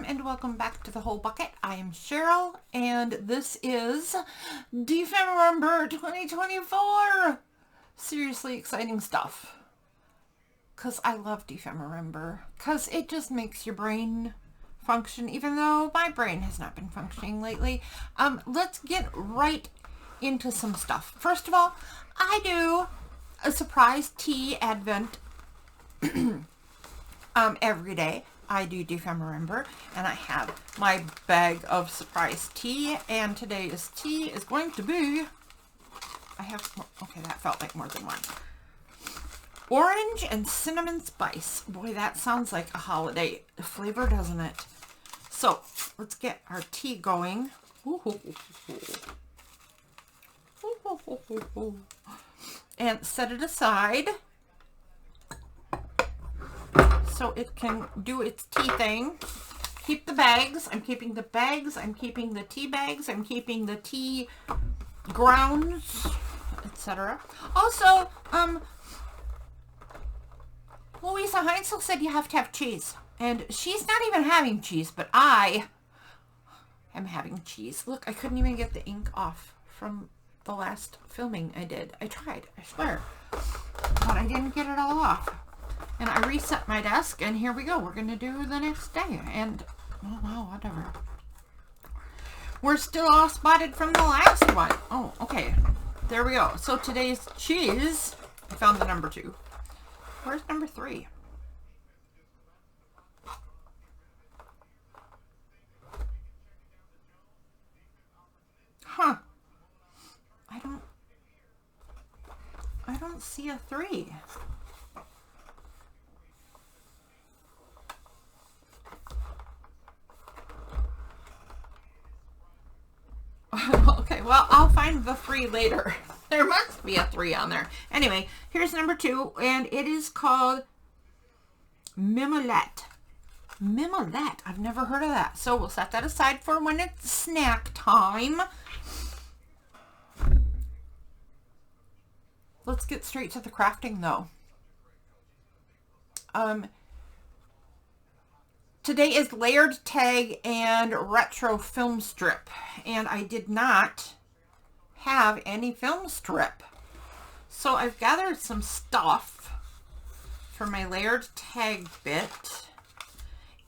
and welcome back to The Whole Bucket. I am Cheryl, and this is December 2024. Seriously exciting stuff. Because I love December. Because it just makes your brain function, even though my brain has not been functioning lately. Let's get right into some stuff. First of all, I do a surprise tea advent every day. I do December, and I have my bag of surprise tea, and today's tea is going to be, okay, that felt like more than one. Orange and cinnamon spice. Boy, that sounds like a holiday flavor, doesn't it? So, let's get our tea going. And set it aside so it can do its tea thing. Keep the bags. I'm keeping the bags. I'm keeping the tea bags. I'm keeping the tea grounds, etc. Also, Louisa Heinzel said you have to have cheese. And she's not even having cheese, but I am having cheese. Look, I couldn't even get the ink off from the last filming I did. I tried, I swear. But I didn't get it all off. And I reset my desk, and here we go. We're going to do the next day. And, oh, wow, whatever. We're still all spotted from the last one. Oh, okay. There we go. So today's cheese, I found the number 2. Where's number 3? Huh. I don't see a 3. Okay, well, I'll find the 3 later. There must be a 3 on there. Anyway, here's number 2, and it is called Mimolette. Mimolette. I've never heard of that. So we'll set that aside for when it's snack time. Let's get straight to the crafting, though. Today is layered tag and retro film strip, and I did not have any film strip. So I've gathered some stuff for my layered tag bit,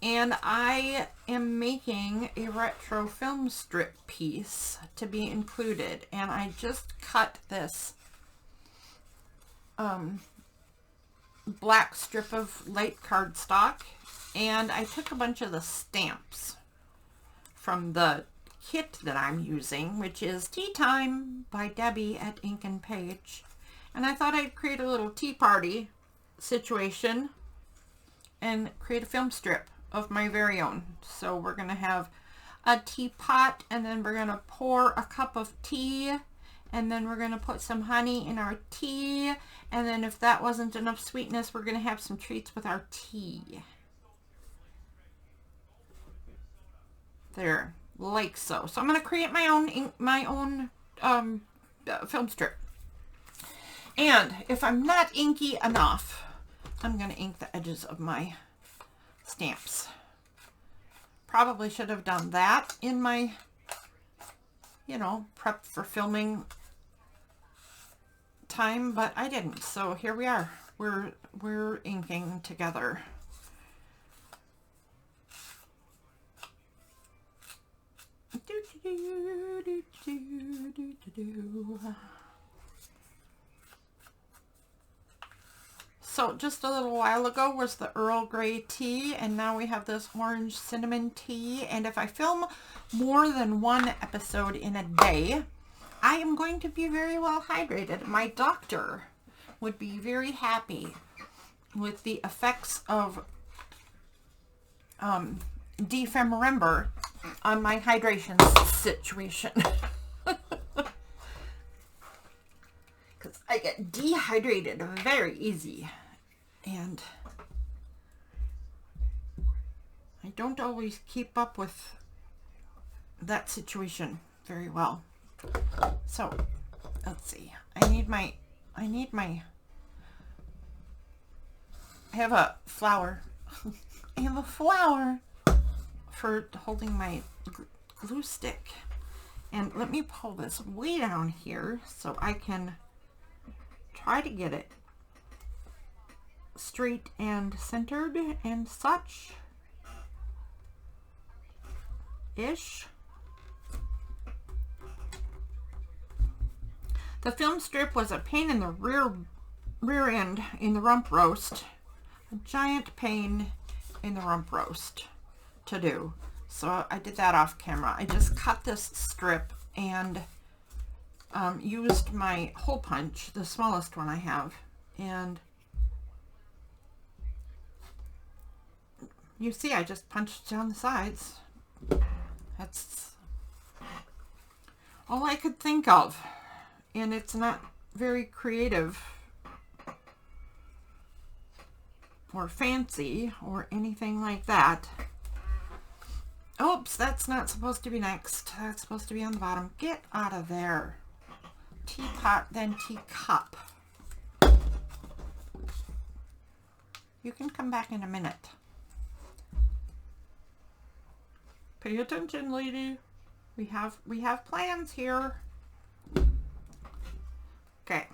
and I am making a retro film strip piece to be included, and I just cut this black strip of light cardstock, and I took a bunch of the stamps from the kit that I'm using, which is Tea Time by Debbie at Ink and Page, and I thought I'd create a little tea party situation and create a film strip of my very own. So we're going to have a teapot, and then we're going to pour a cup of tea, and then we're going to put some honey in our tea, and then if that wasn't enough sweetness, we're going to have some treats with our tea. There, like so. So I'm going to create my own film strip. And if I'm not inky enough, I'm going to ink the edges of my stamps. Probably should have done that in my, prep for filming time, but I didn't. So here we are. We're inking together. So just a little while ago was the Earl Grey tea, and now we have this orange cinnamon tea. And if I film more than one episode in a day, I am going to be very well hydrated. My doctor would be very happy with the effects of December on my hydration situation. Because I get dehydrated very easy, and I don't always keep up with that situation very well. So let's see. I have a flower. I have a flower for holding my glue stick. And let me pull this way down here so I can try to get it straight and centered and such ish. The film strip was a pain in the rear end in the rump roast. A giant pain in the rump roast to do. So I did that off camera. I just cut this strip and used my hole punch, the smallest one I have, and you see I just punched down the sides. That's all I could think of, and it's not very creative or fancy or anything like that. Oops, that's not supposed to be next. That's supposed to be on the bottom. Get out of there. Teapot, then teacup. You can come back in a minute. Pay attention, lady. We have plans here. Okay.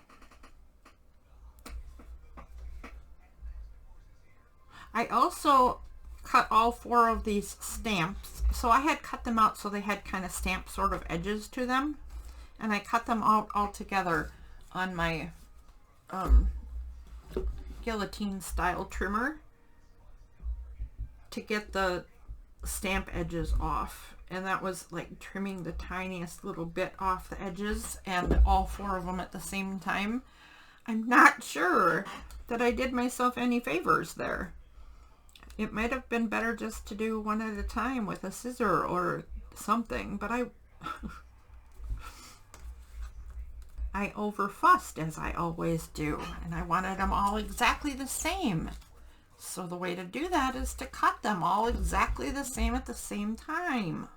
I also cut all 4 of these stamps. So I had cut them out so they had kind of stamp sort of edges to them. And I cut them out all together on my guillotine style trimmer to get the stamp edges off. And that was like trimming the tiniest little bit off the edges, and all 4 of them at the same time. I'm not sure that I did myself any favors there. It might have been better just to do one at a time with a scissor or something, but I overfussed, as I always do, and I wanted them all exactly the same. So the way to do that is to cut them all exactly the same at the same time.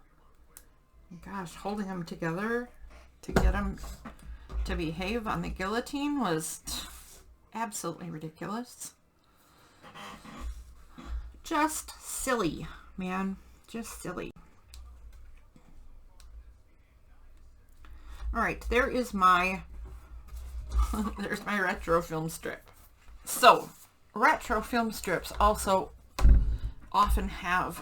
Gosh, holding them together to get them to behave on the guillotine was absolutely ridiculous. Just silly, man. Just silly. All right, there is my there's my retro film strip. So retro film strips also often have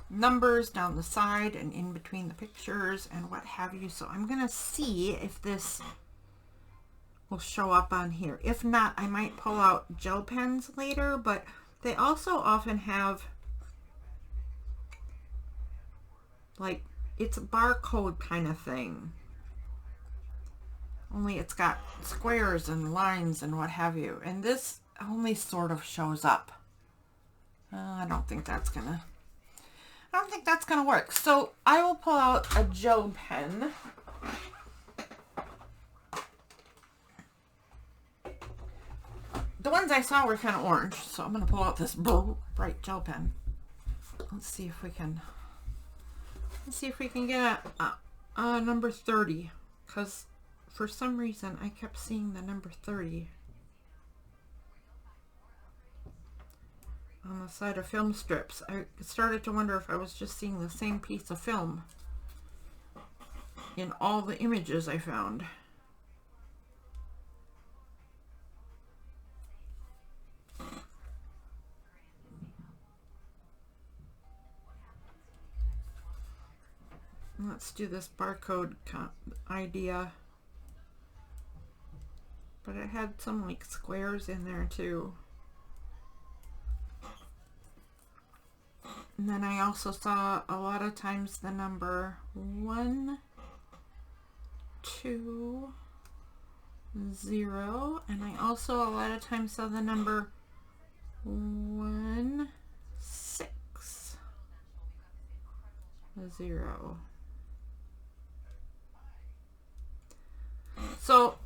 numbers down the side and in between the pictures and what have you. So I'm gonna see if this will show up on here. If not, I might pull out gel pens later, but they also often have, like, it's a barcode kind of thing. Only it's got squares and lines and what have you. And this only sort of shows up. I don't think that's gonna work. So I will pull out a gel pen. The ones I saw were kind of orange, so I'm going to pull out this bright gel pen. Let's see if we can get a number 30, because for some reason I kept seeing the number 30 on the side of film strips. I started to wonder if I was just seeing the same piece of film in all the images I found. Let's do this barcode idea. But it had some like squares in there too. And then I also saw a lot of times the number 1, 2, 0. And I also a lot of times saw the number 1, 6, 0. So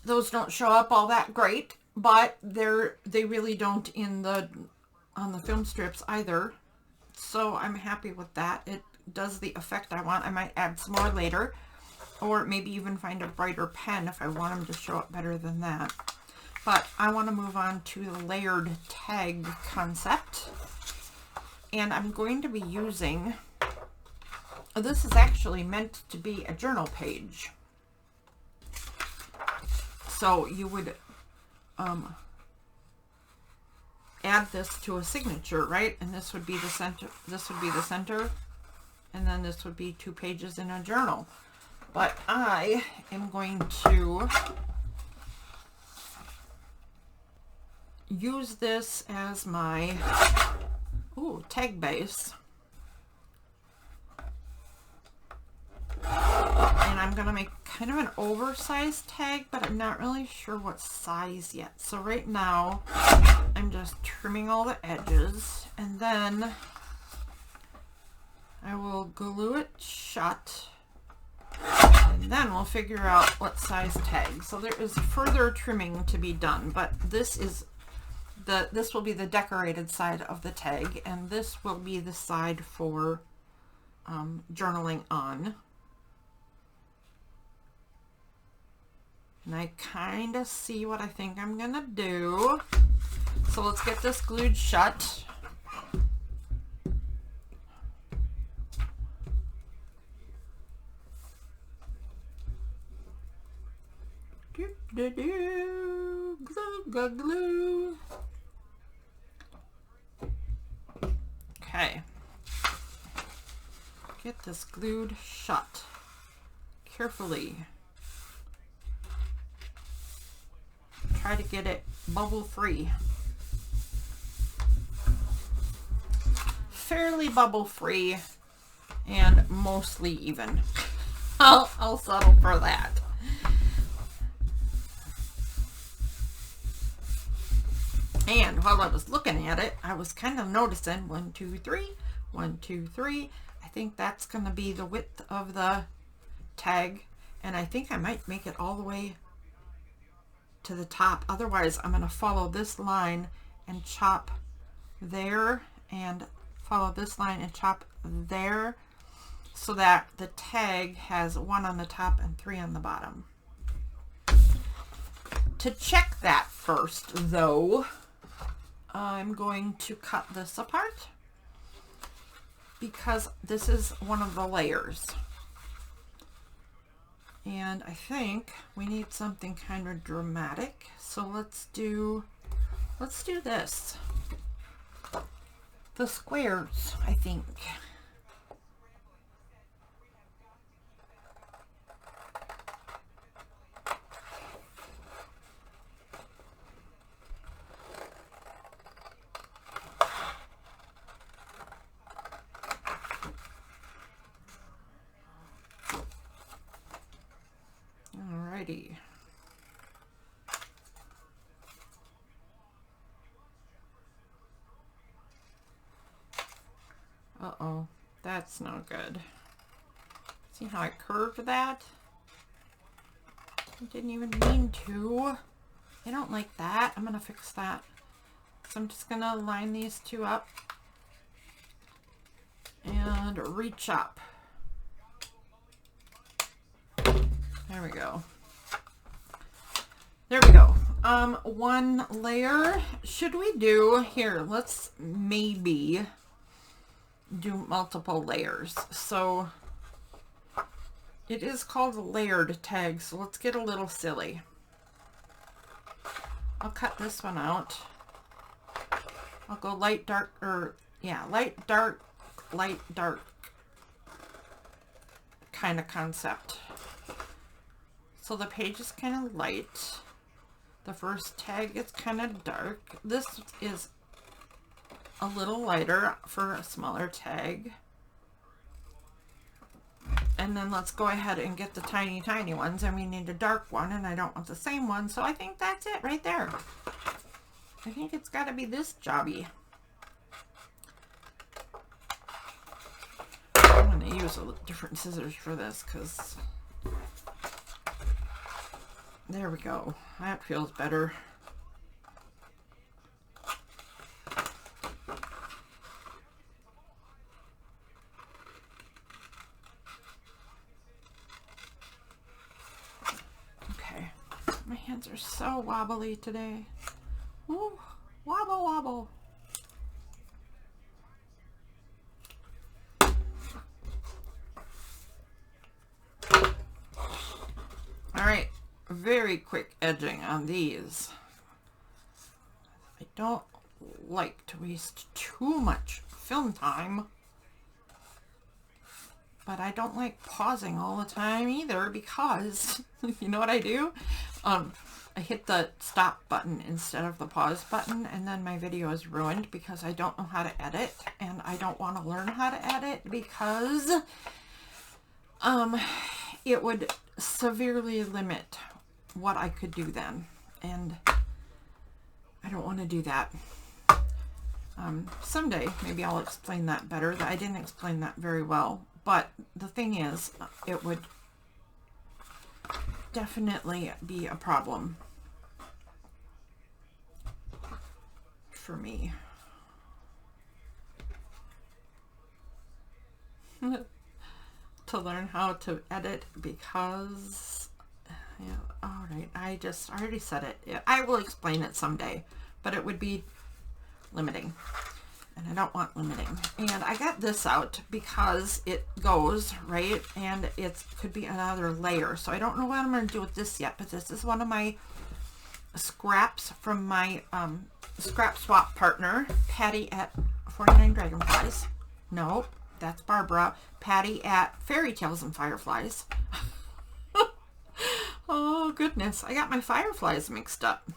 those don't show up all that great, but they really don't on the film strips either. So I'm happy with that. It does the effect I want. I might add some more later, or maybe even find a brighter pen if I want them to show up better than that. But I want to move on to the layered tag concept. And I'm going to be using, this is actually meant to be a journal page. So you would add this to a signature, right? And this would be the center, this would be the center, and then this would be 2 pages in a journal. But I am going to use this as my tag base. And I'm going to make kind of an oversized tag, but I'm not really sure what size yet. So right now, I'm just trimming all the edges, and then I will glue it shut, and then we'll figure out what size tag. So there is further trimming to be done, but this will be the decorated side of the tag, and this will be the side for journaling on. And I kind of see what I think I'm gonna do. So let's get this glued shut. Glue, glue, glue. Okay. Get this glued shut carefully. Try to get it bubble free. Fairly bubble free and mostly even. I'll settle for that. And while I was looking at it, I was kind of noticing 1, 2, 3, 1, 2, 3. I think that's going to be the width of the tag, and I think I might make it all the way to the top. Otherwise, I'm going to follow this line and chop there, and follow this line and chop there, so that the tag has 1 on the top and 3 on the bottom. To check that first, though, I'm going to cut this apart because this is one of the layers. And I think we need something kind of dramatic. So let's do this. The squares, I think. Alrighty. Uh-oh, that's no good. See how I curved that? I didn't even mean to. I don't like that. I'm gonna fix that. So I'm just gonna line these 2 up and reach up. There we go. There we go. 1 layer. Should we do here? Let's maybe do multiple layers. So it is called a layered tag, so let's get a little silly. I'll cut this one out. I'll go light, dark, or yeah, light, dark kind of concept. So the page is kind of light. The first tag is kind of dark. This is a little lighter for a smaller tag. And then let's go ahead and get the tiny, tiny ones. And we need a dark one, and I don't want the same one. So I think that's it right there. I think it's got to be this jobby. I'm going to use different scissors for this because... There we go. That feels better. Okay. My hands are so wobbly today. Ooh, wobble, wobble. very quick edging on these. I don't like to waste too much film time, but I don't like pausing all the time either, because you know what I do? I hit the stop button instead of the pause button, and then my video is ruined because I don't know how to edit, and I don't want to learn how to edit because it would severely limit what I could do then, and I don't want to do that. Someday maybe I'll explain that better. I didn't explain that very well, but the thing is, it would definitely be a problem for me. To learn how to edit, because yeah, all right, I already said it. I will explain it someday, but it would be limiting, and I don't want limiting. And I got this out because it goes right, and it could be another layer, so I don't know what I'm going to do with this yet, but this is one of my scraps from my scrap swap partner, Patty at 49 Dragonflies. No, that's Barbara. Patty at Fairy Tales and Fireflies. Oh goodness, I got my fireflies mixed up.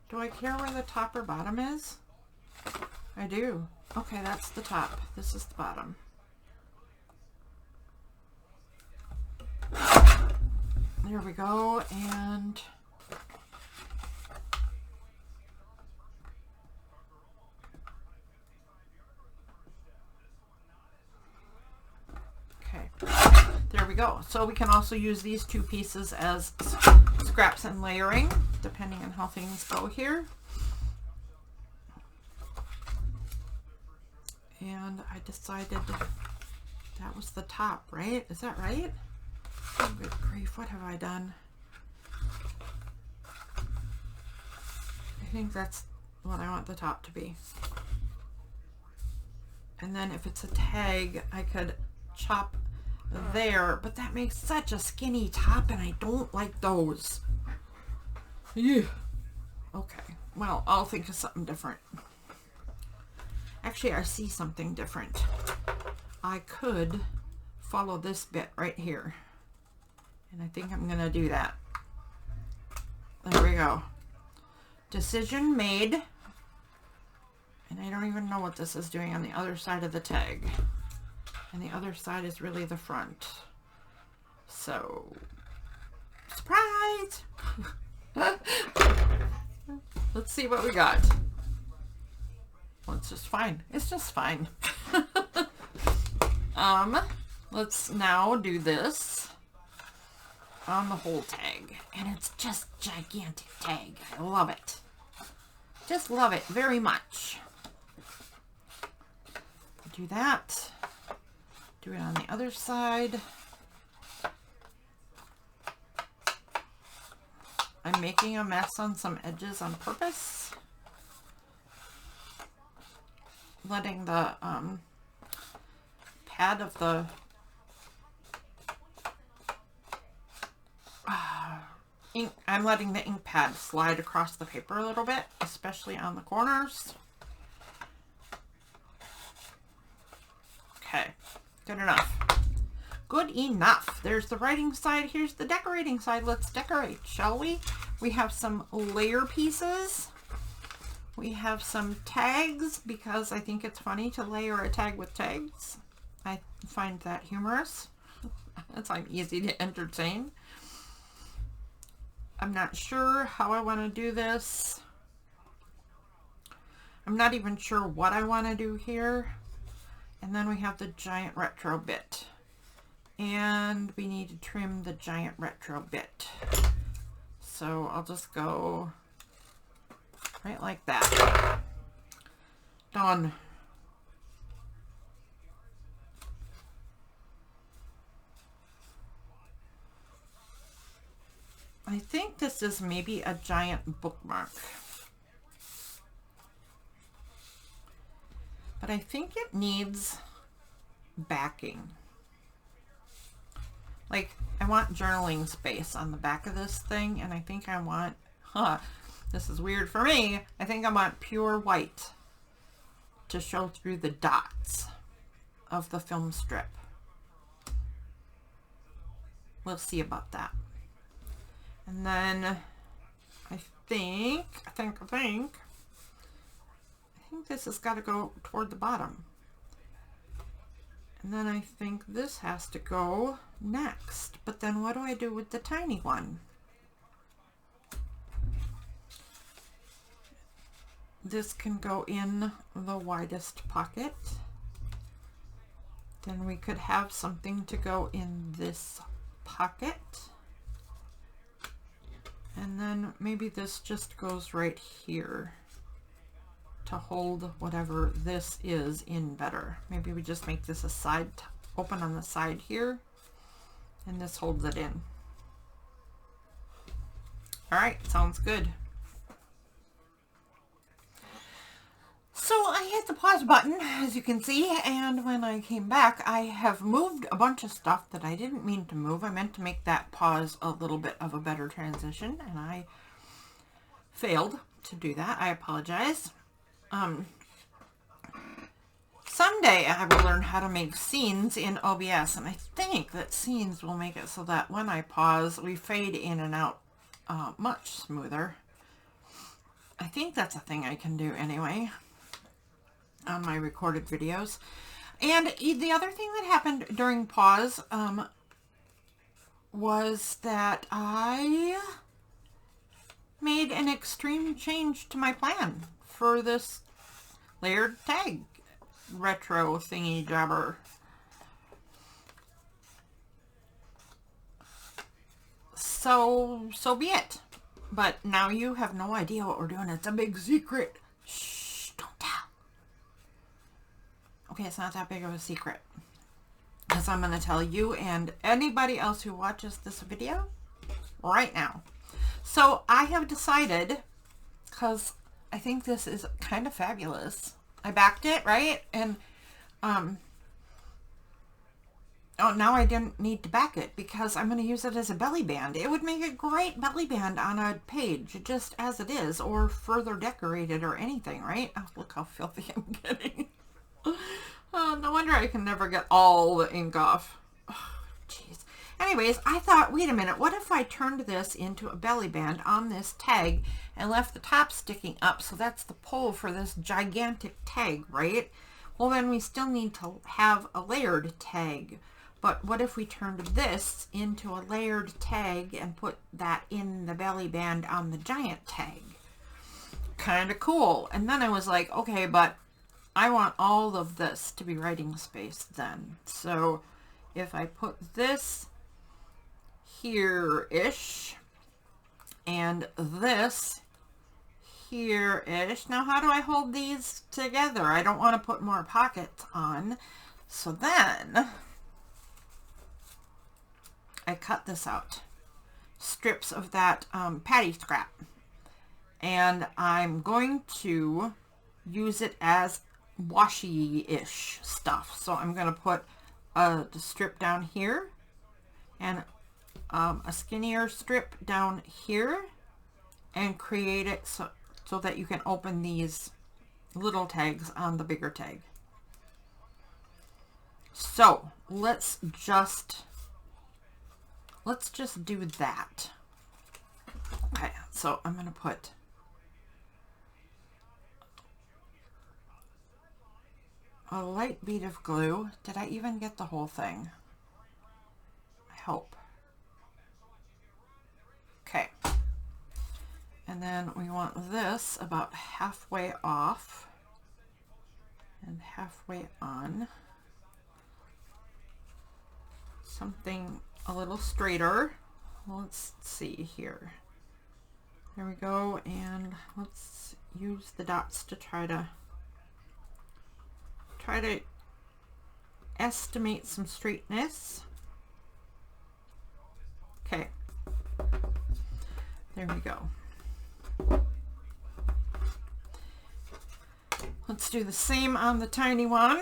Do I care where the top or bottom is? I do. Okay, that's the top. This is the bottom. There we go, and okay, there we go. So we can also use these two pieces as scraps and layering, depending on how things go here. And I decided that was the top, right? Is that right? Oh, good grief, what have I done? I think that's what I want the top to be. And then if it's a tag, I could chop there, but that makes such a skinny top, and I don't like those. Yeah. Okay, well, I'll think of something different. Actually, I see something different. I could follow this bit right here, and I think I'm gonna do that. There we go. Decision made. And I don't even know what this is doing on the other side of the tag. And the other side is really the front. So, surprise! Let's see what we got. Well, it's just fine. It's just fine. Let's now do this on the whole tag. And it's just gigantic tag. I love it. Just love it very much. Do that. Do it on the other side. I'm making a mess on some edges on purpose. Letting the pad of the ink, I'm letting the ink pad slide across the paper a little bit, especially on the corners. Okay, good enough. Good enough. There's the writing side. Here's the decorating side. Let's decorate, shall we? We have some layer pieces. We have some tags, because I think it's funny to layer a tag with tags. I find that humorous. It's like easy to entertain. I'm not sure how I want to do this. I'm not even sure what I want to do here. And then we have the giant retro bit. And we need to trim the giant retro bit. So I'll just go right like that. Done. I think this is maybe a giant bookmark. But I think it needs backing. Like, I want journaling space on the back of this thing, and I think I want, this is weird for me, I think I want pure white to show through the dots of the film strip. We'll see about that. And then I think this has got to go toward the bottom. And then I think this has to go next. But then what do I do with the tiny one? This can go in the widest pocket. Then we could have something to go in this pocket. And then maybe this just goes right here to hold whatever this is in better. Maybe we just make this a side open on the side here, and this holds it in. All right, sounds good. So I hit the pause button, as you can see, and when I came back, I have moved a bunch of stuff that I didn't mean to move. I meant to make that pause a little bit of a better transition, and I failed to do that. I apologize. Someday I will learn how to make scenes in OBS, and I think that scenes will make it so that when I pause, we fade in and out much smoother. I think that's a thing I can do anyway on my recorded videos. And the other thing that happened during pause was that I made an extreme change to my plan for this layered tag retro thingy jabber. So be it. But now you have no idea what we're doing. It's a big secret. Shh, don't tell. Okay, it's not that big of a secret, because I'm going to tell you and anybody else who watches this video right now. So I have decided, because I think this is kind of fabulous. I backed it, right? And oh, now I didn't need to back it because I'm going to use it as a belly band. It would make a great belly band on a page just as it is, or further decorated or anything, right? Oh, look how filthy I'm getting. Oh, no wonder I can never get all the ink off. Oh, jeez. Anyways, I thought, wait a minute, what if I turned this into a belly band on this tag and left the top sticking up, so that's the pole for this gigantic tag, right? Well, then we still need to have a layered tag. But what if we turned this into a layered tag and put that in the belly band on the giant tag? Kind of cool. And then I was like, okay, but I want all of this to be writing space then. So if I put this here-ish and this here-ish, now how do I hold these together? I don't want to put more pockets on. So then I cut this out, strips of that patty scrap, and I'm going to use it as washi-ish stuff. So I'm going to put a strip down here and a skinnier strip down here and create it so that you can open these little tags on the bigger tag. So let's just do that. Okay, so I'm going to put a light bead of glue. Did I even get the whole thing? I hope. Okay. And then we want this about halfway off and halfway on. Something a little straighter. Let's see here. There we go. And let's use the dots to try to estimate some straightness. Okay. There we go. Let's do the same on the tiny one.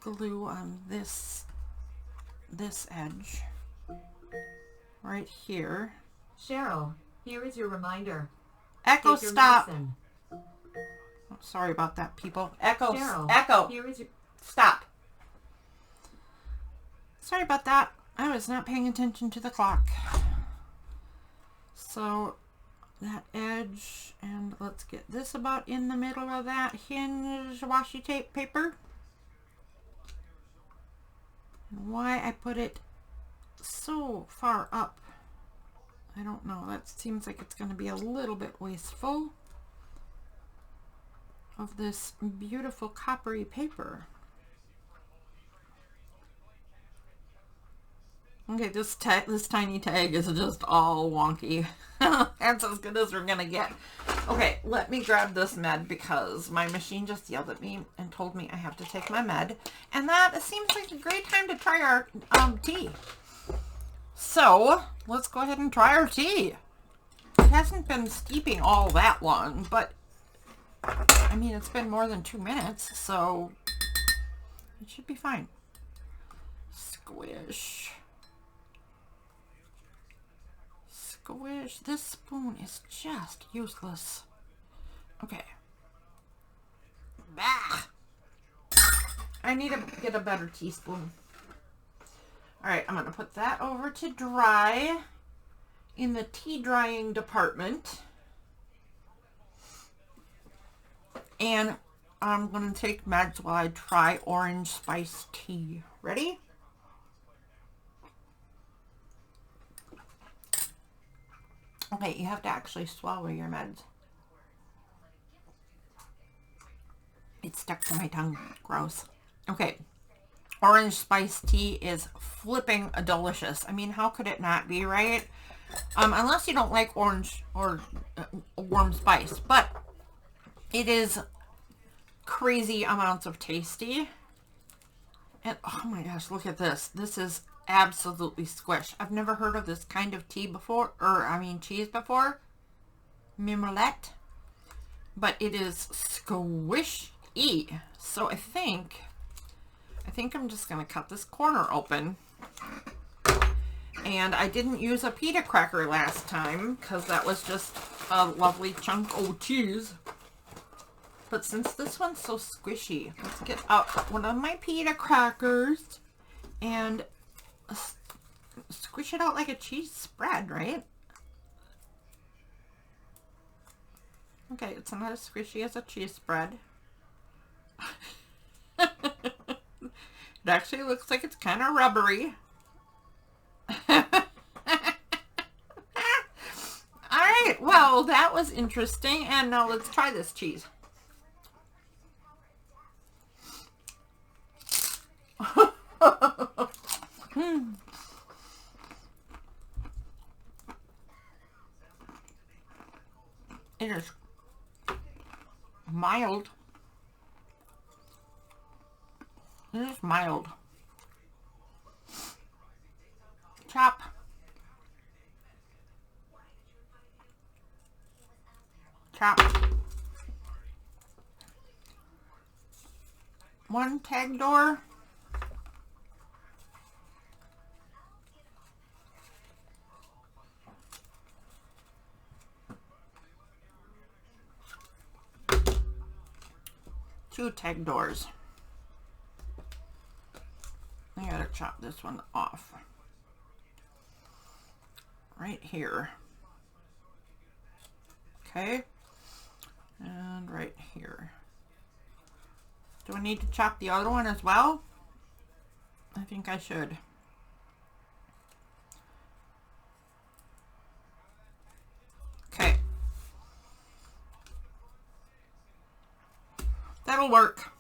glue on this edge right here. Cheryl, here is your reminder. Echo, Take your stop. medicine. Oh, sorry about that, people. Echo, Cheryl, echo. here is your... Stop. Sorry about that. I was not paying attention to the clock. So that edge, and let's get this about in the middle of that hinge washi tape paper. And why I put it so far up, I don't know. That seems like it's going to be a little bit wasteful of this beautiful coppery paper. Okay, this tiny tag is just all wonky. That's as good as we're gonna get. Okay, let me grab this med because my machine just yelled at me and told me I have to take my med. And that seems like a great time to try our tea. So, let's go ahead and try our tea. It hasn't been steeping all that long, but I mean, it's been more than 2 minutes, so it should be fine. Squish. Squish. This spoon is just useless. Okay. Bah! I need to get a better teaspoon. Alright, I'm going to put that over to dry in the tea drying department. And I'm going to take meds while I try orange spice tea. Ready? Okay, you have to actually swallow your meds. It's stuck to my tongue. Gross. Okay. Orange spice tea is flipping delicious. I mean, how could it not be, right? Unless you don't like orange or warm spice. But it is crazy amounts of tasty. And oh my gosh, look at this. This is absolutely squish. I've never heard of this kind of tea before, cheese before. Mimolette. But it is squishy. So I think I'm just going to cut this corner open. And I didn't use a pita cracker last time because that was just a lovely chunk of cheese. But since this one's so squishy, let's get out one of my pita crackers and squish it out like a cheese spread, right? Okay, it's not as squishy as a cheese spread. It actually looks like it's kind of rubbery. Alright, well, that was interesting. And now let's try this cheese. It is mild. It is mild. Chop. Chop. One tag door. Two tag doors. I gotta chop this one off. Right here. Okay. And right here. Do I need to chop the other one as well? I think I should. Okay. That'll work.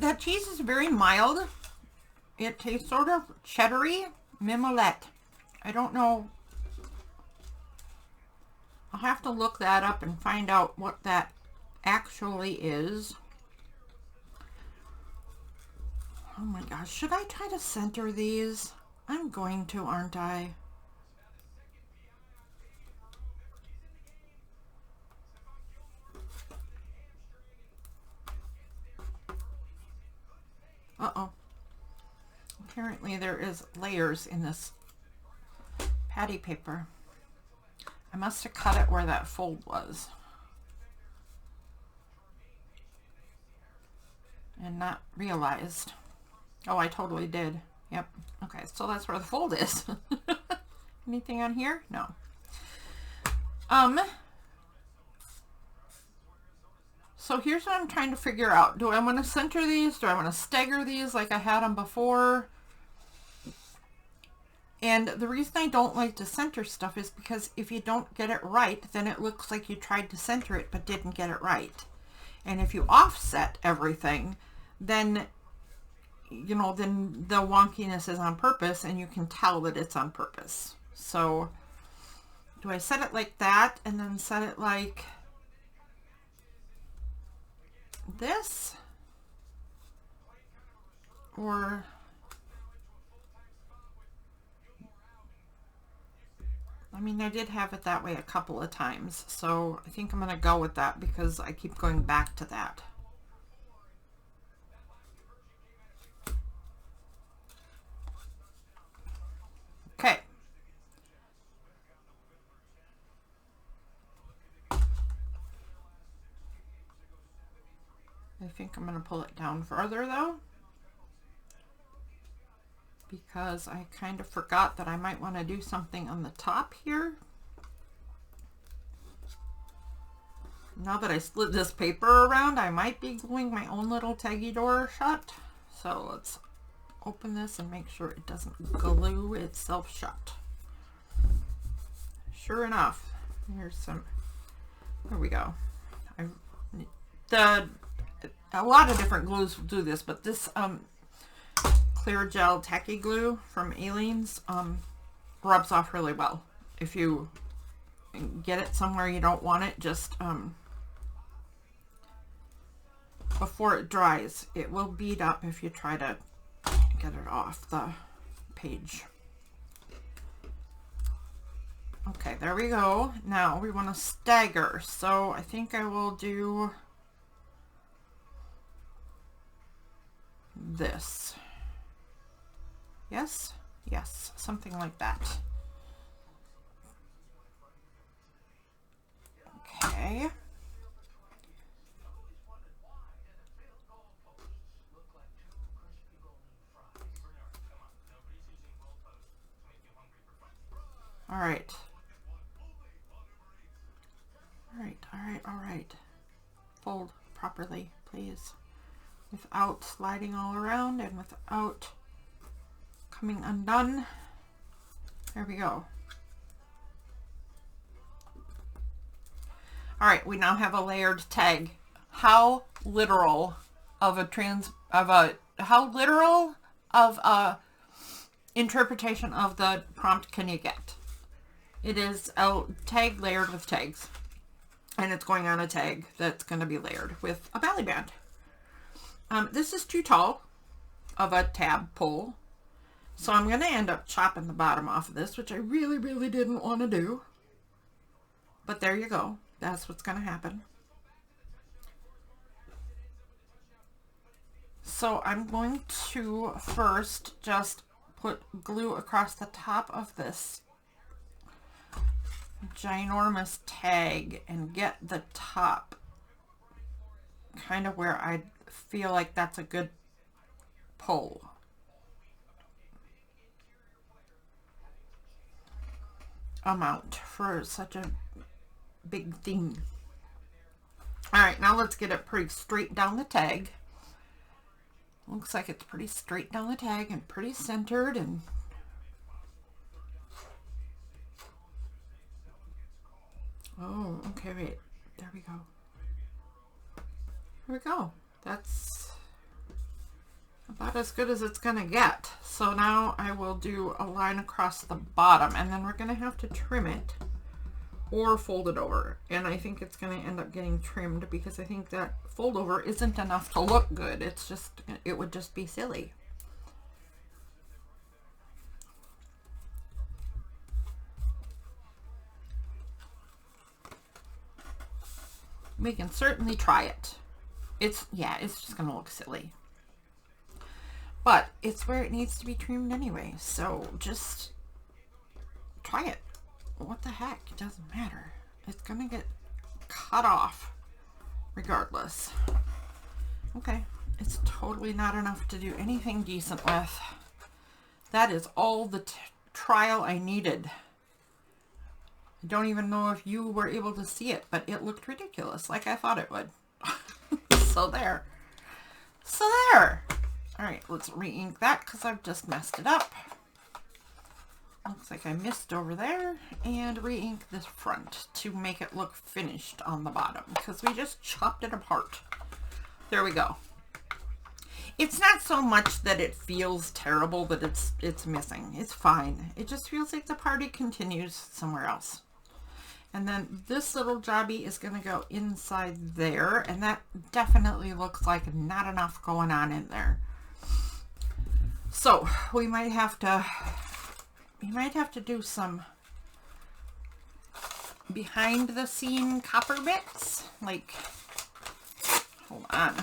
That cheese is very mild. It tastes sort of cheddary. Mimolette. I don't know. I'll have to look that up and find out what that actually is. Oh my gosh. Should I try to center these? I'm going to, aren't I? Apparently there is layers in this patty paper. I must have cut it where that fold was and not realized. Oh, I totally did. Yep. Okay, so that's where the fold is. Anything on here? No. So here's what I'm trying to figure out. Do I want to center these? Do I want to stagger these like I had them before? And the reason I don't like to center stuff is because if you don't get it right, then it looks like you tried to center it but didn't get it right. And if you offset everything, then, you know, then the wonkiness is on purpose and you can tell that it's on purpose. So do I set it like that and then set it like this? Or I mean, I did have it that way a couple of times, so I think I'm going to go with that because I keep going back to that. Okay. I think I'm going to pull it down further though, because I kind of forgot that I might want to do something on the top here. Now that I slid this paper around, I might be gluing my own little taggy door shut. So let's open this and make sure it doesn't glue itself shut. Sure enough, here's some, there we go. A lot of different glues do this, but this clear gel tacky glue from Aleene's rubs off really well. If you get it somewhere you don't want it, just before it dries, it will bead up if you try to get it off the page. Okay, there we go. Now we want to stagger, so I think I will do this. Yes, yes, something like that. Okay. All right. All right, all right, all right. Fold properly, please. Without sliding all around and without coming undone. There we go. All right, we now have a layered tag. How literal of a interpretation of the prompt can you get? It is a tag layered with tags, and it's going on a tag that's going to be layered with a belly band. This is too tall of a tab pull, so I'm going to end up chopping the bottom off of this, which I really, really didn't want to do. But there you go. That's what's going to happen. So I'm going to first just put glue across the top of this ginormous tag and get the top kind of where I feel like that's a good pull. Amount for such a big thing. All right, now let's get it pretty straight down the tag. Looks like it's pretty straight down the tag and pretty centered, and oh, okay, wait, there we go. Here we go. That's about as good as it's gonna get. So now I will do a line across the bottom, and then we're gonna have to trim it or fold it over. And I think it's gonna end up getting trimmed because I think that fold over isn't enough to look good. It's just, it would just be silly. We can certainly try it. It's just gonna look silly. but it's where it needs to be trimmed anyway. So just try it. What the heck? It doesn't matter. It's gonna get cut off regardless. Okay, it's totally not enough to do anything decent with. That is all the trial I needed. I don't even know if you were able to see it, but it looked ridiculous, like I thought it would. So there. So there. All right, let's re-ink that because I've just messed it up. Looks like I missed over there, and re-ink this front to make it look finished on the bottom because we just chopped it apart. There we go. It's not so much that it feels terrible that it's missing. It's fine. It just feels like the party continues somewhere else. And then this little jobby is going to go inside there, and that definitely looks like not enough going on in there. So we might have to do some behind the scene copper bits. Like, hold on.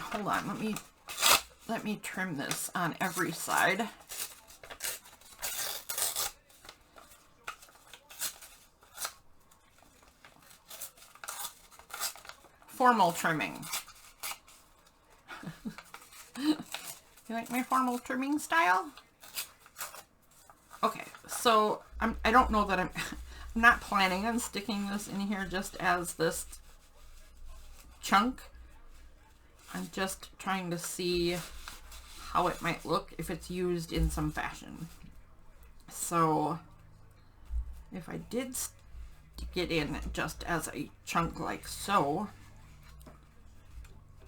Let me trim this on every side. Formal trimming. You like my formal trimming style? Okay, so I don't know that I'm not planning on sticking this in here just as this chunk. I'm just trying to see how it might look if it's used in some fashion. So if I did stick it in just as a chunk like so,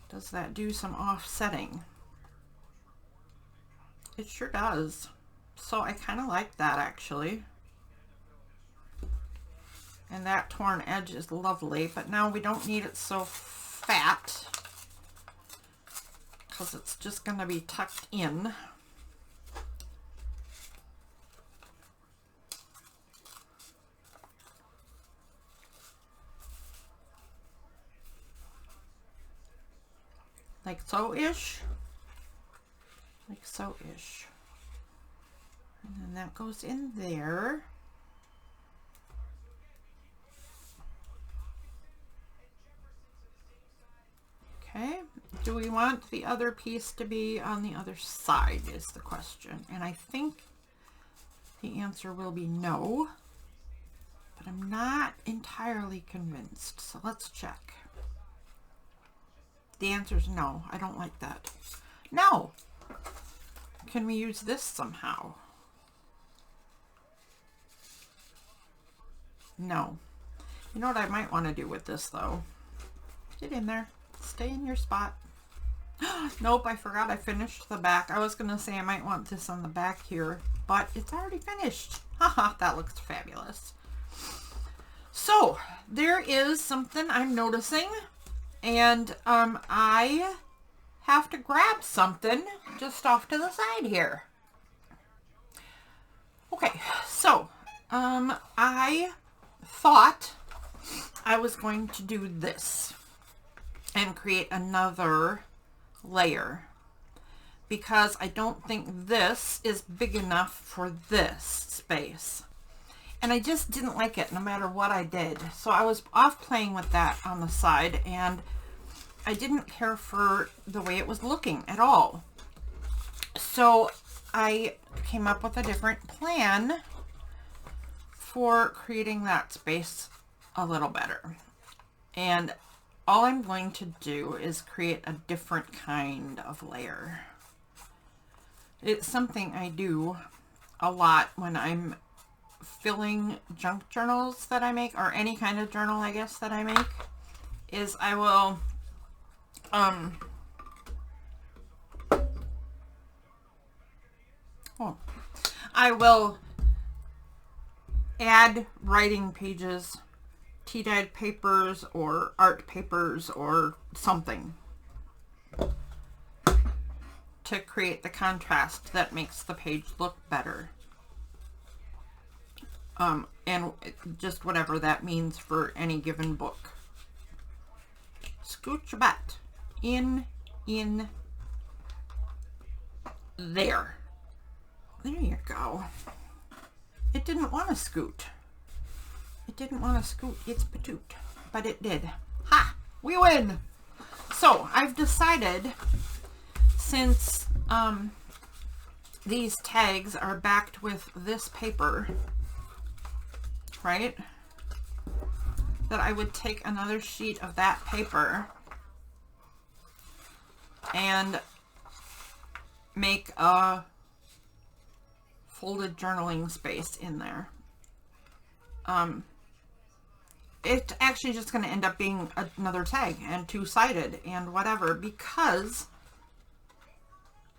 does that do some offsetting? It sure does. So I kind of like that actually. And that torn edge is lovely, but now we don't need it so fat because it's just going to be tucked in. Like so-ish. Like so-ish. And then that goes in there. Okay. Do we want the other piece to be on the other side is the question. And I think the answer will be no. But I'm not entirely convinced. So let's check. The answer is no. I don't like that. No! Can we use this somehow? No. You know what I might want to do with this though? Get in there. Stay in your spot. Nope, I forgot I finished the back. I was going to say I might want this on the back here, but it's already finished. Haha, that looks fabulous. So, there is something I'm noticing, and I have to grab something just off to the side here. Okay, so I thought I was going to do this and create another layer because I don't think this is big enough for this space, and I just didn't like it no matter what I did. So I was off playing with that on the side, and I didn't care for the way it was looking at all. So I came up with a different plan for creating that space a little better. And all I'm going to do is create a different kind of layer. It's something I do a lot when I'm filling junk journals that I make, or any kind of journal I guess that I make, is I will I will add writing pages, tea-dyed papers or art papers or something to create the contrast that makes the page look better. And just whatever that means for any given book. Scooch a bat. In. There. There you go. It didn't want to scoot. It didn't want to scoot its patoot, but it did. Ha! We win! So, I've decided, since these tags are backed with this paper, right, that I would take another sheet of that paper and make a folded journaling space in there. It's actually just going to end up being another tag and two-sided and whatever, because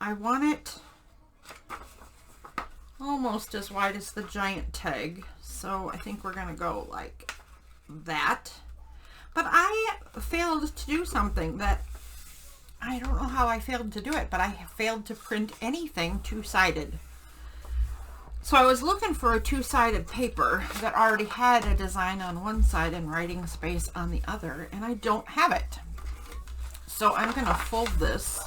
I want it almost as wide as the giant tag. So I think we're going to go like that. But I failed to do something that, I don't know how I failed to do it, but I failed to print anything two-sided. So I was looking for a two-sided paper that already had a design on one side and writing space on the other, and I don't have it. So I'm going to fold this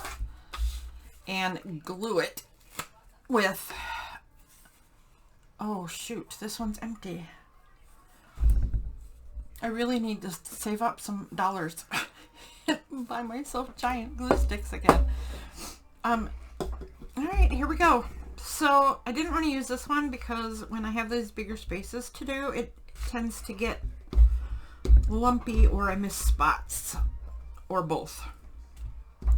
and glue it with, oh shoot, this one's empty. I really need to save up some dollars and buy myself giant glue sticks again. All right, here we go. So I didn't want to use this one because when I have these bigger spaces to do, it tends to get lumpy or I miss spots, or both.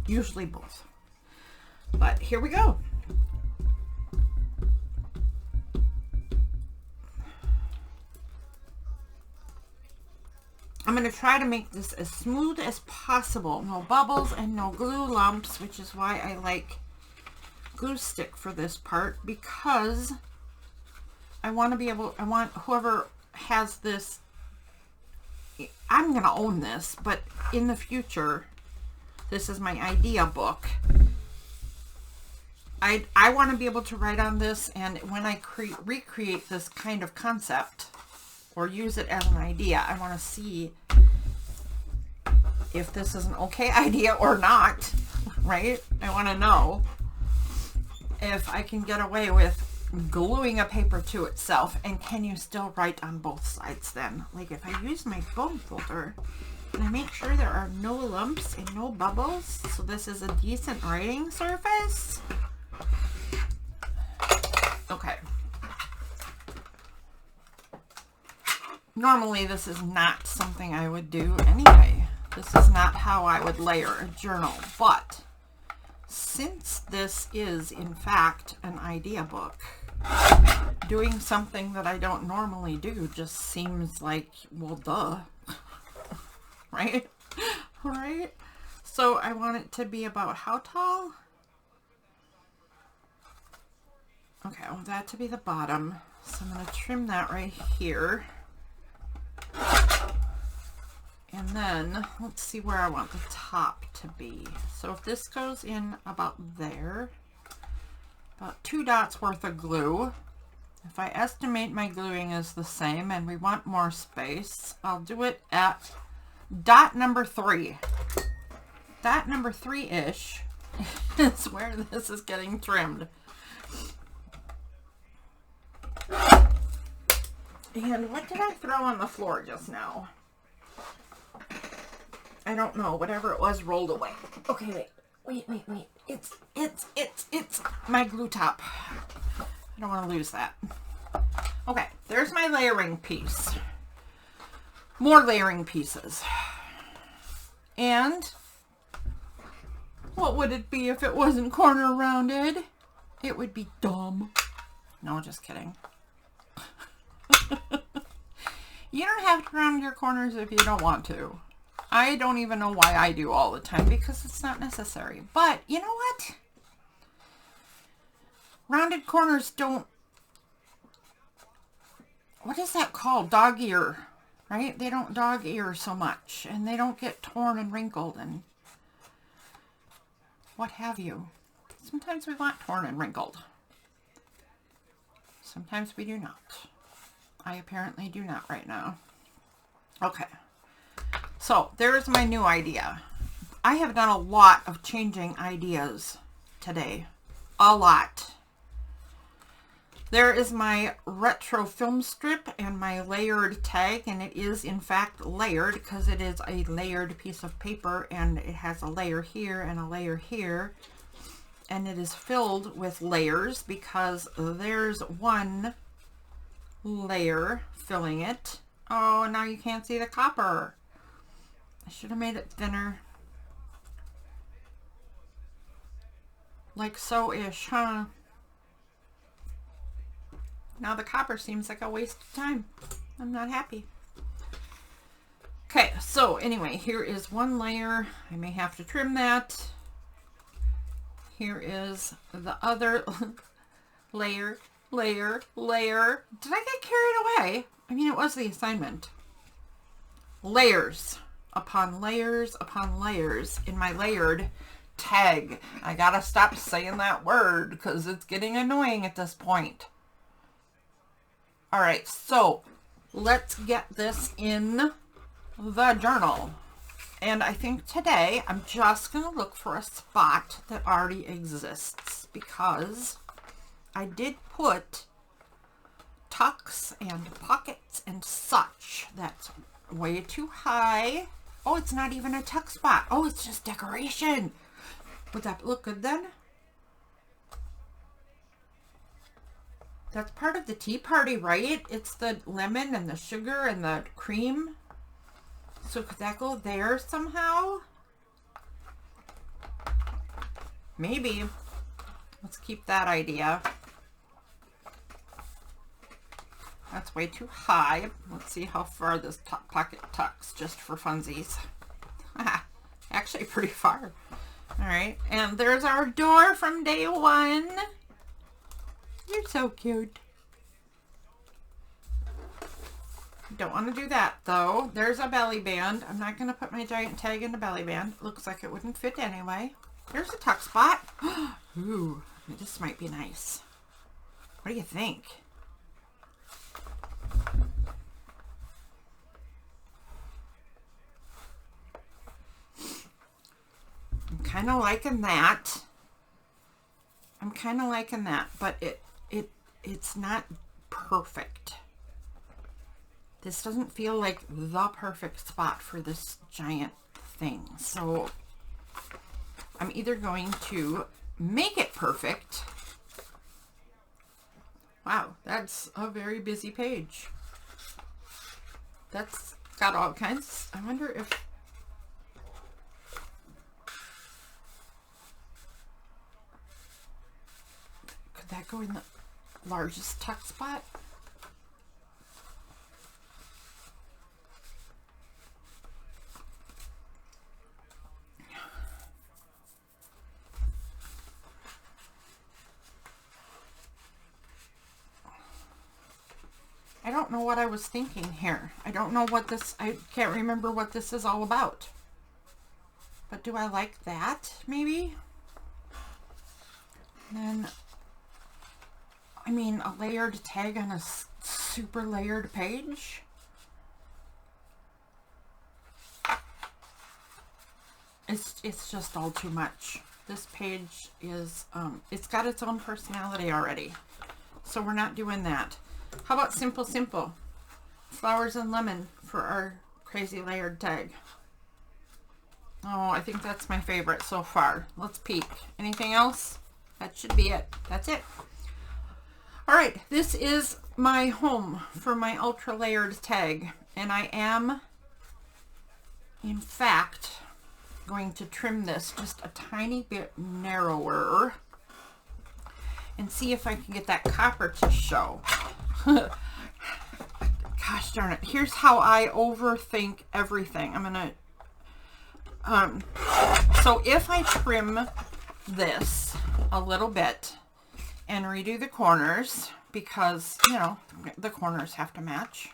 Usually both. But here we go. I'm going to try to make this as smooth as possible. No bubbles and no glue lumps, which is why I like glue stick for this part, because I want to be able, I want whoever has this, I'm going to own this, but in the future, this is my idea book. I want to be able to write on this, and when I recreate this kind of concept or use it as an idea, I want to see if this is an okay idea or not, right? I want to know if I can get away with gluing a paper to itself, and can you still write on both sides then? Like if I use my foam folder and I make sure there are no lumps and no bubbles, so this is a decent writing surface. Okay. Normally this is not something I would do anyway. This is not how I would layer a journal, but since this is in fact an idea book, doing something that I don't normally do just seems like, well, duh, right? Right? So I want it to be about how tall? Okay, I want that to be the bottom. So I'm going to trim that right here. And then let's see where I want the top to be. So if this goes in about there, about 2 dots worth of glue. If I estimate my gluing is the same and we want more space, I'll do it at dot number 3. Dot number 3-ish is where this is getting trimmed. And what did I throw on the floor just now? I don't know. Whatever it was rolled away. Okay, wait. It's my glue top. I don't want to lose that. Okay, there's my layering piece. More layering pieces. And what would it be if it wasn't corner rounded? It would be dumb. No, just kidding. You don't have to round your corners if you don't want to. I don't even know why I do all the time, because it's not necessary. But you know what? Rounded corners don't, what is that called? Dog ear, right? They don't dog ear so much, and they don't get torn and wrinkled and what have you. Sometimes we want torn and wrinkled. Sometimes we do not. I apparently do not right now. Okay. So there's my new idea. I have done a lot of changing ideas today a lot. There is my retro film strip and my layered tag, and it is in fact layered because it is a layered piece of paper, and it has a layer here and a layer here, and it is filled with layers because there's one layer filling it. Oh, now you can't see the copper. I should have made it thinner. Like so-ish, huh? Now the copper seems like a waste of time. I'm not happy. Okay, so anyway, here is one layer. I may have to trim that. Here is the other layer, layer, layer. Did I get carried away? I mean, it was the assignment. Layers upon layers upon layers in my layered tag. I gotta stop saying that word because it's getting annoying at this point. All right, so let's get this in the journal. And I think today I'm just going to look for a spot that already exists because I did put tucks and pockets and such. That's way too high. Oh, it's not even a tuck spot. Oh, it's just decoration. Would that look good then? That's part of the tea party, right? It's the lemon and the sugar and the cream. So could that go there somehow? Maybe. Let's keep that idea. That's way too high. Let's see how far this pocket tucks just for funsies. Actually pretty far. All right, and there's our door from day one. You're so cute. Don't want to do that though. There's a belly band. I'm not going to put my giant tag in the belly band. Looks like it wouldn't fit anyway. There's a tuck spot. Ooh, this might be nice. What do you think? I'm kind of liking that. I'm kind of liking that, but it's not perfect. This doesn't feel like the perfect spot for this giant thing. So I'm either going to make it perfect. Wow, that's a very busy page. That's got all kinds. I wonder if could that go in the largest tuck spot? I don't know what I was thinking here. I don't know what this, I can't remember what this is all about. But do I like that, maybe? And then, I mean, a layered tag on a super layered page? It's just all too much. This page is, it's got its own personality already. So we're not doing that. How about simple, simple? Flowers and lemon for our crazy layered tag. Oh, I think that's my favorite so far. Let's peek. Anything else? That should be it. That's it. All right, this is my home for my ultra layered tag. And I am, in fact, going to trim this just a tiny bit narrower and see if I can get that copper to show. Gosh darn it. Here's how I overthink everything. I'm gonna so if I trim this a little bit and redo the corners, because you know the corners have to match,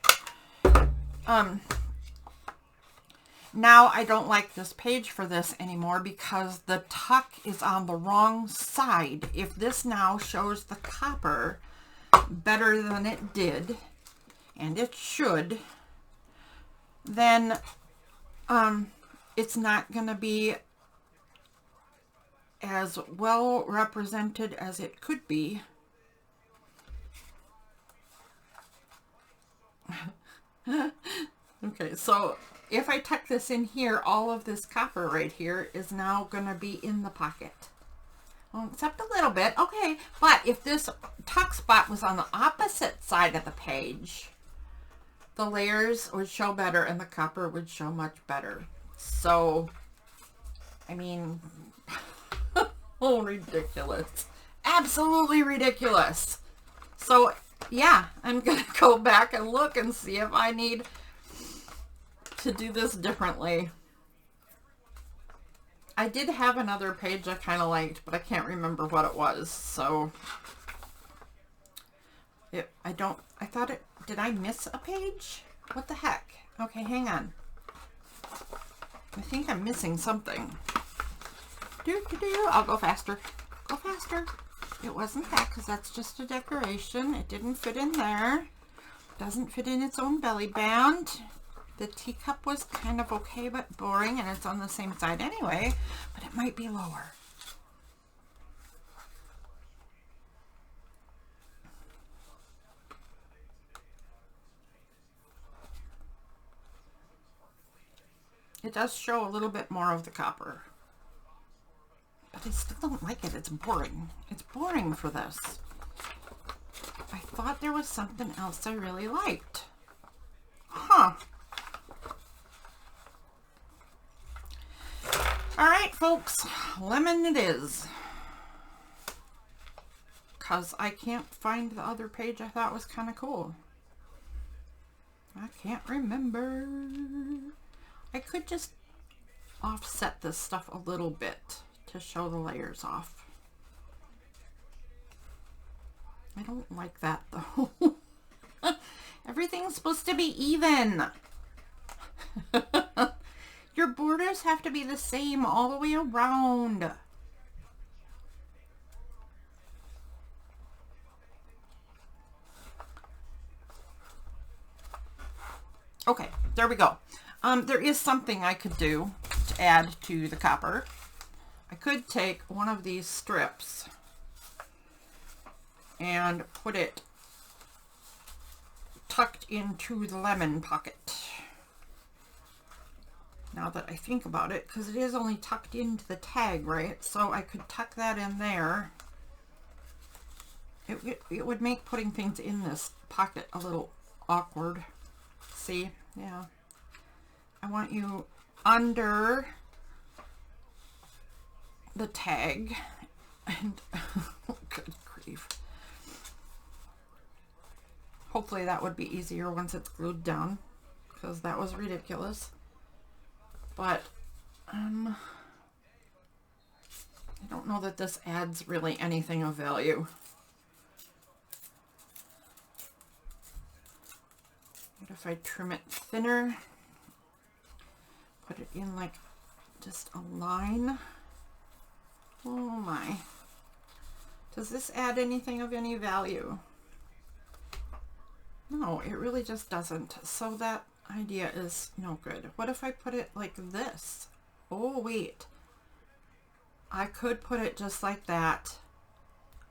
now I don't like this page for this anymore because the tuck is on the wrong side. If this now shows the copper better than it did, and it should, then it's not going to be as well represented as it could be. Okay, so if I tuck this in here, all of this copper right here is now going to be in the pocket. Well, except a little bit. Okay, but if this tuck spot was on the opposite side of the page, the layers would show better and the copper would show much better. So, I mean, oh, ridiculous. Absolutely ridiculous. So, yeah, I'm going to go back and look and see if I need to do this differently. I did have another page I kind of liked, but I can't remember what it was. So, I thought it, did I miss a page? What the heck? Okay, hang on. I think I'm missing something. I'll go faster. Go faster. It wasn't that, because that's just a decoration. It didn't fit in there. Doesn't fit in its own belly band. The teacup was kind of okay, but boring, and it's on the same side anyway, but it might be lower. It does show a little bit more of the copper, but I still don't like it. It's boring. It's boring for this. I thought there was something else I really liked. Huh. All right, folks, lemon it is. Because I can't find the other page I thought was kind of cool. I can't remember. I could just offset this stuff a little bit to show the layers off. I don't like that though. Everything's supposed to be even. Your borders have to be the same all the way around. Okay, there we go. There is something I could do to add to the copper. I could take one of these strips and put it tucked into the lemon pocket. Now that I think about it, because it is only tucked into the tag, right? So I could tuck that in there. It would make putting things in this pocket a little awkward. See? Yeah. I want you under the tag. And, good grief. Hopefully that would be easier once it's glued down, because that was ridiculous. But, I don't know that this adds really anything of value. What if I trim it thinner? Put it in like just a line. Oh my. Does this add anything of any value? No, it really just doesn't. So that idea is no good. What if I put it like this? Oh wait, I could put it just like that.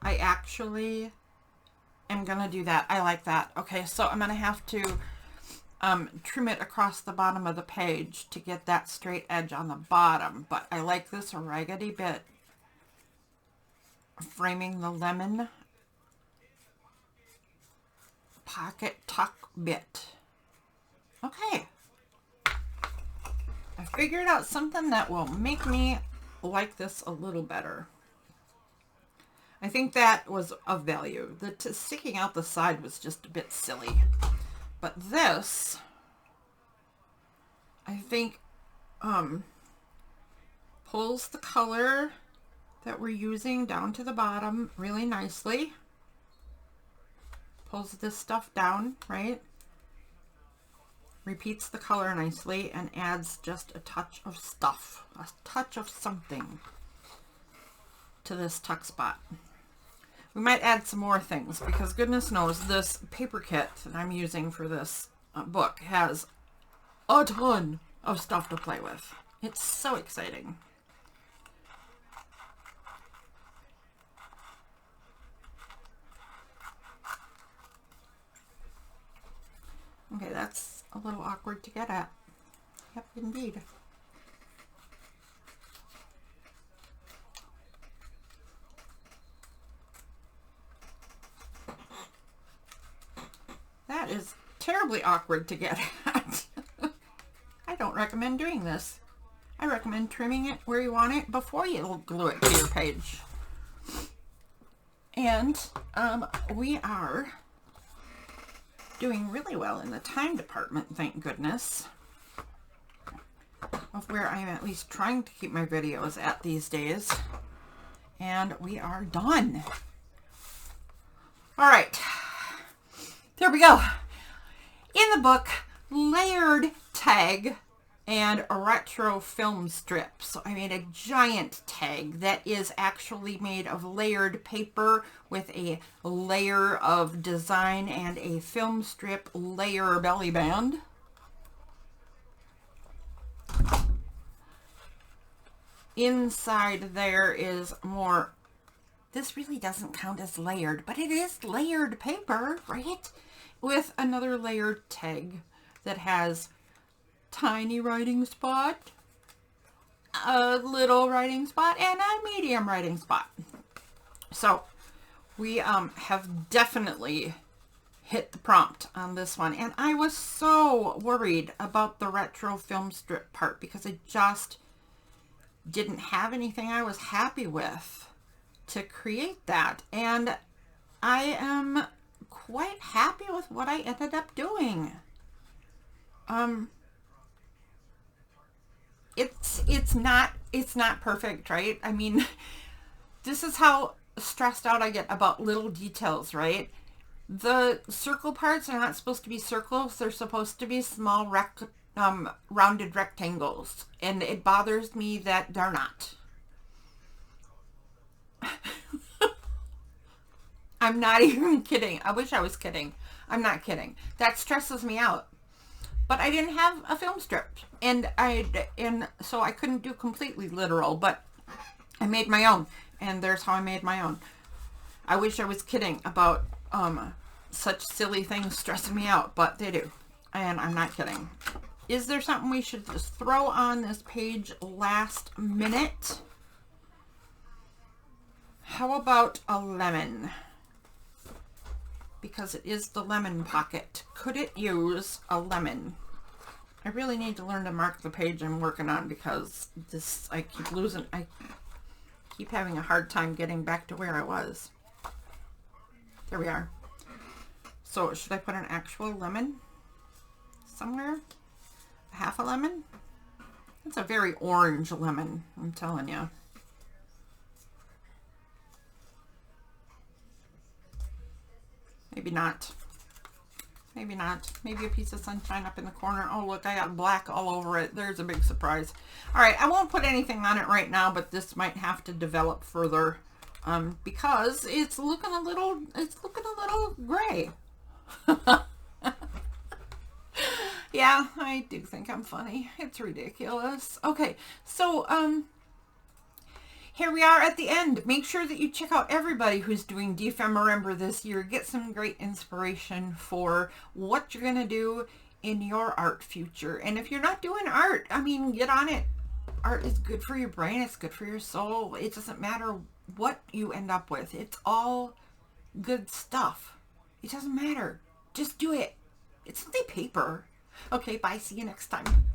I actually am gonna do that. I like that. Okay, so I'm gonna have to trim it across the bottom of the page to get that straight edge on the bottom, but I like this raggedy bit framing the lemon pocket tuck bit. Okay, I figured out something that will make me like this a little better. I think that was of value. The sticking out the side was just a bit silly. But this, I think, pulls the color that we're using down to the bottom really nicely. Pulls this stuff down, right? Repeats the color nicely and adds just a touch of stuff, a touch of something to this tuck spot. We might add some more things because goodness knows this paper kit that I'm using for this book has a ton of stuff to play with. It's so exciting. Okay, that's a little awkward to get at. Yep, indeed. That is terribly awkward to get at. I don't recommend doing this. I recommend trimming it where you want it before you glue it to your page. And we are doing really well in the time department, thank goodness, of where I'm at least trying to keep my videos at these days. And we are done. All right, there we go. In the book, Layered Tag and retro film strip. So I made a giant tag that is actually made of layered paper with a layer of design and a film strip layer belly band. Inside there is more. This really doesn't count as layered, but it is layered paper, right? With another layered tag that has tiny writing spot, a little writing spot, and a medium writing spot. So we have definitely hit the prompt on this one. And I was so worried about the retro film strip part because I just didn't have anything I was happy with to create that. And I am quite happy with what I ended up doing. It's not perfect, right? I mean, this is how stressed out I get about little details, right? The circle parts are not supposed to be circles. They're supposed to be small rounded rectangles. And it bothers me that they're not. I'm not even kidding. I wish I was kidding. I'm not kidding. That stresses me out. But I didn't have a film strip, and so I couldn't do completely literal, but I made my own, and there's how I made my own. I wish I was kidding about such silly things stressing me out, but they do, and I'm not kidding. Is there something we should just throw on this page last minute? How about a lemon? Because it is the lemon pocket. Could it use a lemon? I really need to learn to mark the page I'm working on because I keep having a hard time getting back to where I was. There we are. So should I put an actual lemon somewhere? Half a lemon? That's a very orange lemon, I'm telling you. Maybe not. Maybe not. Maybe a piece of sunshine up in the corner. Oh, look, I got black all over it. There's a big surprise. All right, I won't put anything on it right now, but this might have to develop further because it's looking a little gray. Yeah, I do think I'm funny. It's ridiculous. Okay, so here we are at the end. Make sure that you check out everybody who's doing DFMRember this year. Get some great inspiration for what you're going to do in your art future. And if you're not doing art, I mean, get on it. Art is good for your brain. It's good for your soul. It doesn't matter what you end up with. It's all good stuff. It doesn't matter. Just do it. It's only paper. Okay, bye. See you next time.